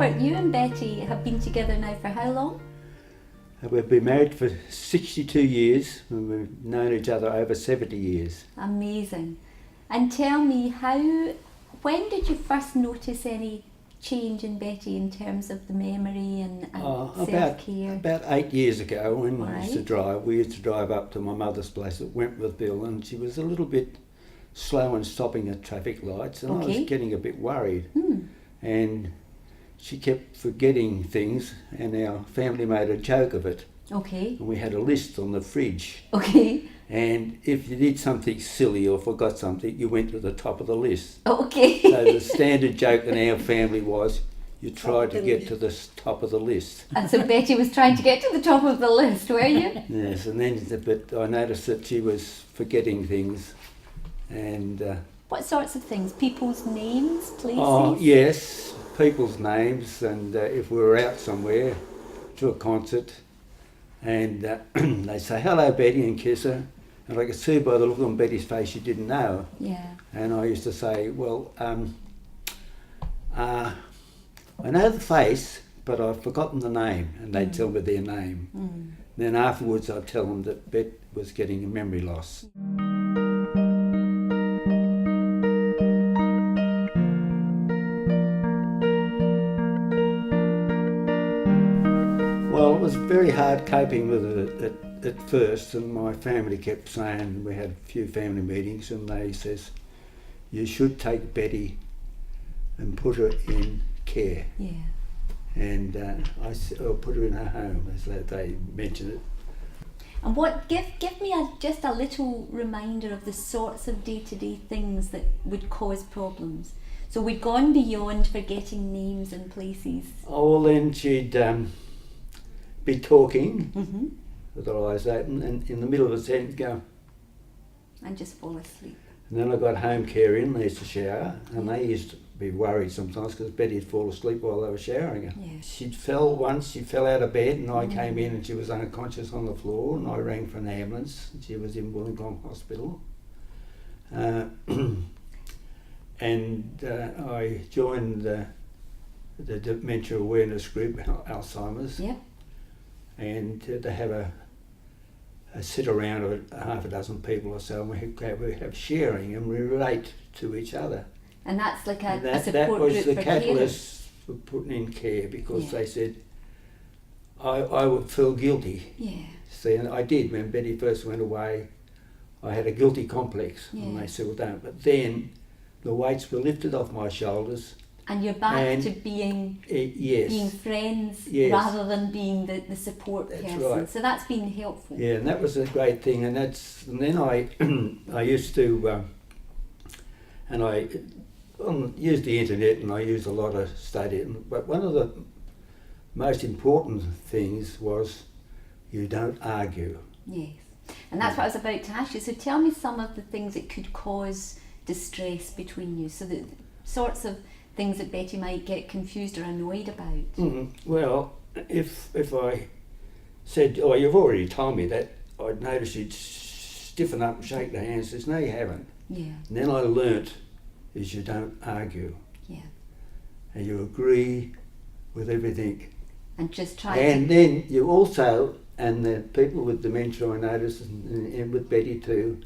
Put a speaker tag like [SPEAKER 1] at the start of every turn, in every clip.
[SPEAKER 1] Robert, you and Betty have been together now for how long?
[SPEAKER 2] We've been married for 62 years and we've known each other over 70 years.
[SPEAKER 1] Amazing. And tell me, when did you first notice any change in Betty in terms of the memory and self-care?
[SPEAKER 2] About 8 years ago when we used to drive up to my mother's place at Wentworthville, and she was a little bit slow in stopping at traffic lights, and I was getting a bit worried. And she kept forgetting things, and our family made a joke of it.
[SPEAKER 1] Okay.
[SPEAKER 2] And we had a list on the fridge.
[SPEAKER 1] Okay.
[SPEAKER 2] And if you did something silly or forgot something, you went to the top of the list.
[SPEAKER 1] Okay.
[SPEAKER 2] So the standard joke in our family was, you tried to get to the top of the list.
[SPEAKER 1] And so Betty was trying to get to the top of the list, were you?
[SPEAKER 2] Yes, and then but I noticed that she was forgetting things, and
[SPEAKER 1] what sorts of things? People's names, places?
[SPEAKER 2] Oh yes, people's names, and if we were out somewhere to a concert, and they say hello Betty and kiss her, and I could see by the look on Betty's face she didn't know.
[SPEAKER 1] Yeah.
[SPEAKER 2] And I used to say, well, I know the face, but I've forgotten the name, and they'd tell me their name. Then afterwards I'd tell them that Bet was getting a memory loss. Well, it was very hard coping with it at first, and my family kept saying, we had a few family meetings, and they says, you should take Betty and put her in care.
[SPEAKER 1] Yeah.
[SPEAKER 2] And I'll put her in her home, as they mentioned it.
[SPEAKER 1] And give me just a little reminder of the sorts of day-to-day things that would cause problems. So we'd gone beyond forgetting names and places.
[SPEAKER 2] Oh, well then she'd be talking with her eyes open, and in the middle of a sentence go.
[SPEAKER 1] And just fall asleep.
[SPEAKER 2] And then I got home care in, they used to shower, and they used to be worried sometimes because Betty'd fall asleep while they were showering her.
[SPEAKER 1] Yeah.
[SPEAKER 2] She fell out of bed, and I came in and she was unconscious on the floor, and I rang for an ambulance. She was in Wollongong Hospital. And I joined the dementia awareness group, Alzheimer's.
[SPEAKER 1] Yeah.
[SPEAKER 2] And to have a sit around of half a dozen people or so, and we have sharing and we relate to each other.
[SPEAKER 1] And that's like a support
[SPEAKER 2] that was
[SPEAKER 1] group
[SPEAKER 2] the
[SPEAKER 1] for
[SPEAKER 2] catalyst for putting in care, because they said I would feel guilty.
[SPEAKER 1] Yeah.
[SPEAKER 2] See, and I did when Betty first went away. I had a guilty complex, and they said, well, don't. But then the weights were lifted off my shoulders.
[SPEAKER 1] And you're back to being being friends rather than being the support person.
[SPEAKER 2] Right.
[SPEAKER 1] So that's been helpful.
[SPEAKER 2] Yeah, and that was a great thing. And then I used to, and I used the internet, and I used a lot of study. But one of the most important things was you don't argue.
[SPEAKER 1] Yes, and that's what I was about to ask you. So tell me some of the things that could cause distress between you. So the sorts of things that Betty might get confused or annoyed about.
[SPEAKER 2] Well, if I said, oh, you've already told me that, I'd notice you'd stiffen up and shake the hand and says, no, you haven't.
[SPEAKER 1] Yeah.
[SPEAKER 2] And then I learnt is you don't argue.
[SPEAKER 1] Yeah.
[SPEAKER 2] And you agree with everything.
[SPEAKER 1] And just try
[SPEAKER 2] And then you also, and the people with dementia I noticed, and with Betty too,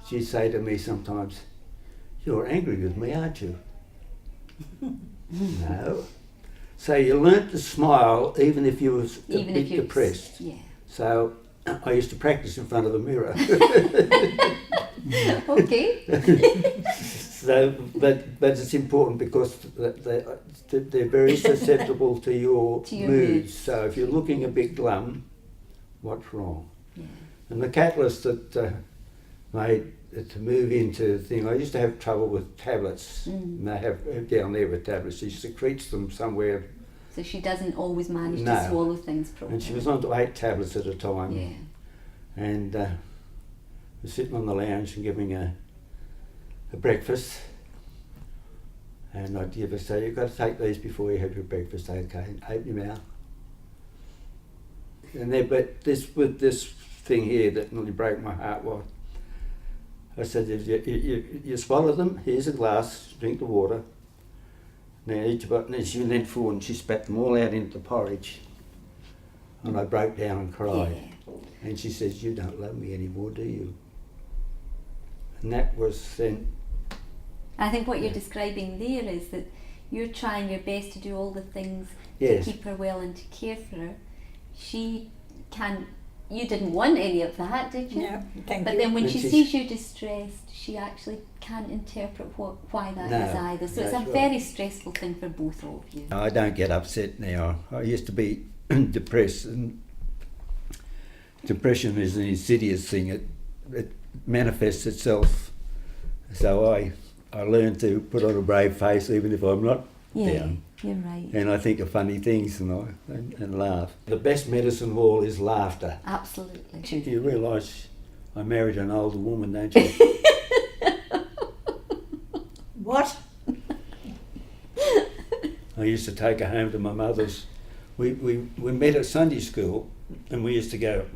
[SPEAKER 2] she'd say to me sometimes, you're angry with me, aren't you? No. So you learnt to smile even if you was a bit depressed.
[SPEAKER 1] Yeah.
[SPEAKER 2] So I used to practice in front of the mirror.
[SPEAKER 1] Okay.
[SPEAKER 2] So, but it's important because they're very susceptible to your moods. So if you're looking a bit glum, what's wrong?
[SPEAKER 1] Yeah.
[SPEAKER 2] And the catalyst that made to move into the thing, I used to have trouble with tablets. And they have down there with tablets. She secretes them somewhere.
[SPEAKER 1] So she doesn't always manage to swallow things properly.
[SPEAKER 2] And she was on 8 tablets at a time.
[SPEAKER 1] Yeah.
[SPEAKER 2] And was sitting on the lounge and giving a breakfast. And I'd give her, say, you've got to take these before you have your breakfast, okay? Open your mouth. And then, but with this thing here that nearly broke my heart was, I said, you swallow them, here's a glass, drink the water, Now each button, she went forward and she spat them all out into the porridge. And I broke down and cried.
[SPEAKER 1] Yeah.
[SPEAKER 2] And she says, "You don't love me anymore, do you?" And that was then...
[SPEAKER 1] I think what you're describing there is that you're trying your best to do all the things
[SPEAKER 2] Yes.
[SPEAKER 1] to keep her well and to care for her. She can't... You didn't want any of that, did you?
[SPEAKER 3] No, thank
[SPEAKER 1] But
[SPEAKER 3] you.
[SPEAKER 1] then when
[SPEAKER 2] And
[SPEAKER 1] she
[SPEAKER 2] she's-
[SPEAKER 1] sees you distressed, she actually can't interpret why that is
[SPEAKER 2] No,
[SPEAKER 1] either. So it's
[SPEAKER 2] that's
[SPEAKER 1] a
[SPEAKER 2] right.
[SPEAKER 1] very stressful thing for both of you.
[SPEAKER 2] I don't get upset now. I used to be depressed, and depression is an insidious thing. It manifests itself. So I learned to put on a brave face even if I'm not down.
[SPEAKER 1] You're right.
[SPEAKER 2] And I think of funny things and laugh. The best medicine of all is laughter.
[SPEAKER 1] Absolutely.
[SPEAKER 2] You realise I married an older woman, don't you?
[SPEAKER 3] What?
[SPEAKER 2] I used to take her home to my mother's. We met at Sunday school, and we used to go,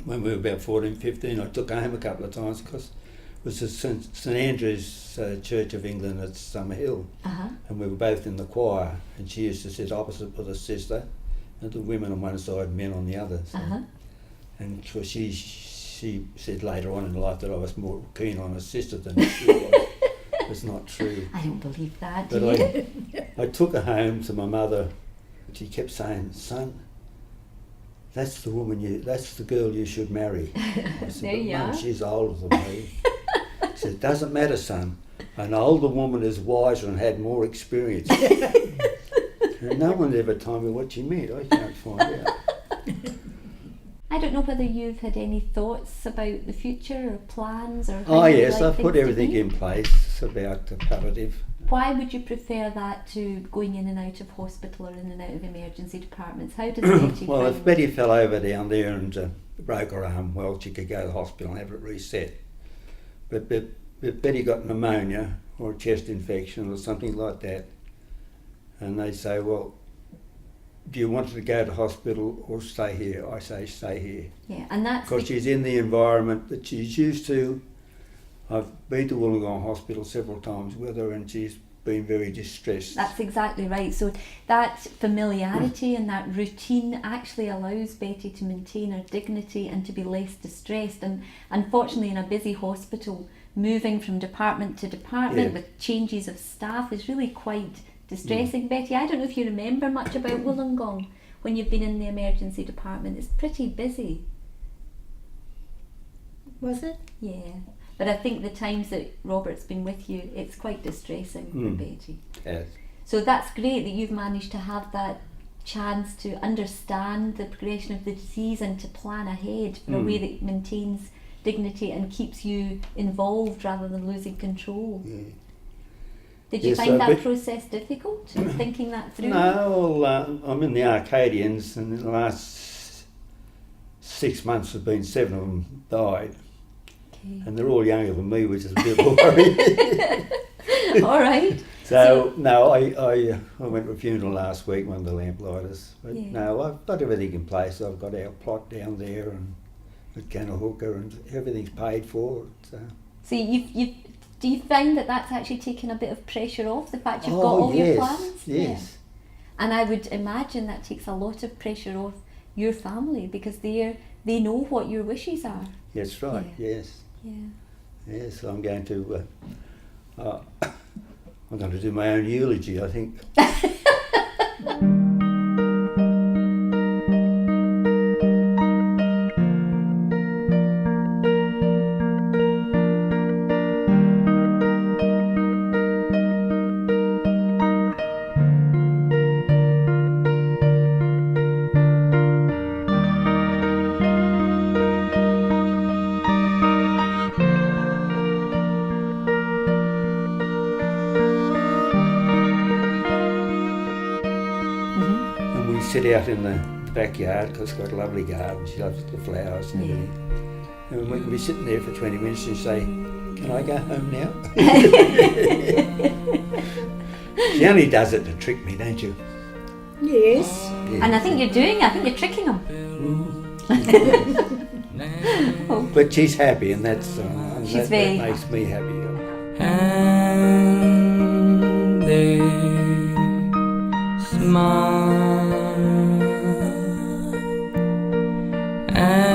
[SPEAKER 2] when we were about 14, 15, I took her home a couple of times because it was the St Andrew's Church of England at Summer Hill,
[SPEAKER 1] Uh-huh.
[SPEAKER 2] and we were both in the choir, and she used to sit opposite with her sister, and the women on one side, men on the other. So.
[SPEAKER 1] Uh-huh.
[SPEAKER 2] And so she said later on in life that I was more keen on her sister than she was. It's not true.
[SPEAKER 1] I don't believe that,
[SPEAKER 2] But
[SPEAKER 1] do you?
[SPEAKER 2] I took her home to my mother. She kept saying, "Son, that's the girl you should marry." I said,
[SPEAKER 1] There
[SPEAKER 2] "But
[SPEAKER 1] you
[SPEAKER 2] Mum,
[SPEAKER 1] are."
[SPEAKER 2] she's older than me." She said, "It doesn't matter, son. An older woman is wiser and had more experience." And no one ever told me what she meant. I can't find out.
[SPEAKER 1] I don't know whether you've had any thoughts about the future or plans or how
[SPEAKER 2] Oh
[SPEAKER 1] you'd
[SPEAKER 2] yes,
[SPEAKER 1] like
[SPEAKER 2] I've put
[SPEAKER 1] things to
[SPEAKER 2] everything
[SPEAKER 1] be.
[SPEAKER 2] in place about the palliative.
[SPEAKER 1] Why would you prefer that to going in and out of hospital or in and out of emergency departments? How does Betty
[SPEAKER 2] Well,
[SPEAKER 1] find
[SPEAKER 2] if Betty fell over down there and broke her arm, well, she could go to the hospital and have it reset. But if Betty got pneumonia or a chest infection or something like that, and they say, "Well, do you want her to go to hospital or stay here?" I say, "Stay here."
[SPEAKER 1] Yeah, and that's
[SPEAKER 2] Because she's in the environment that she's used to. I've been to Wollongong Hospital several times with her, and she's been very distressed.
[SPEAKER 1] That's exactly right. So that familiarity and that routine actually allows Betty to maintain her dignity and to be less distressed. And unfortunately, in a busy hospital, moving from department to department with changes of staff is really quite distressing. Betty, I don't know if you remember much about Wollongong when you've been in the emergency department. It's pretty busy.
[SPEAKER 3] Was it?
[SPEAKER 1] Yeah. But I think the times that Robert's been with you, it's quite distressing for Betty.
[SPEAKER 2] Yes.
[SPEAKER 1] So that's great that you've managed to have that chance to understand the progression of the disease and to plan ahead in a way that maintains dignity and keeps you involved rather than losing control.
[SPEAKER 2] Yeah.
[SPEAKER 1] Did you
[SPEAKER 2] Yes,
[SPEAKER 1] find that
[SPEAKER 2] but-
[SPEAKER 1] process difficult, thinking that through?
[SPEAKER 2] No, well, I'm in the Arcadians, and in the last 6 months have been 7 of them died.
[SPEAKER 1] Okay.
[SPEAKER 2] And they're all younger than me, which is a bit worrying.
[SPEAKER 1] All right.
[SPEAKER 2] So no, I went to a funeral last week, one of the lamplighters. But
[SPEAKER 1] Yeah.
[SPEAKER 2] no, I've got everything in place. I've got our plot down there and with Hooker, and everything's paid for. So.
[SPEAKER 1] So do you find that that's actually taken a bit of pressure off, the fact you've got
[SPEAKER 2] Oh,
[SPEAKER 1] all your
[SPEAKER 2] yes,
[SPEAKER 1] plans?
[SPEAKER 2] yes.
[SPEAKER 1] Yeah. And I would imagine that takes a lot of pressure off your family because they know what your wishes are.
[SPEAKER 2] That's right.
[SPEAKER 1] Yeah.
[SPEAKER 2] Yes.
[SPEAKER 1] Yeah.
[SPEAKER 2] Yes. I'm going to. I'm going to do my own eulogy, I think. And we sit out in the backyard because it's got a lovely garden. She loves the flowers and everything. And we can be sitting there for 20 minutes and say, "Can I go home now?" She only does it to trick me, don't you?
[SPEAKER 3] Yes.
[SPEAKER 2] Yeah.
[SPEAKER 1] And I think you're tricking them.
[SPEAKER 2] But she's happy, and that's and
[SPEAKER 1] She's
[SPEAKER 2] that
[SPEAKER 1] very
[SPEAKER 2] makes me happy.
[SPEAKER 4] And they tomorrow. And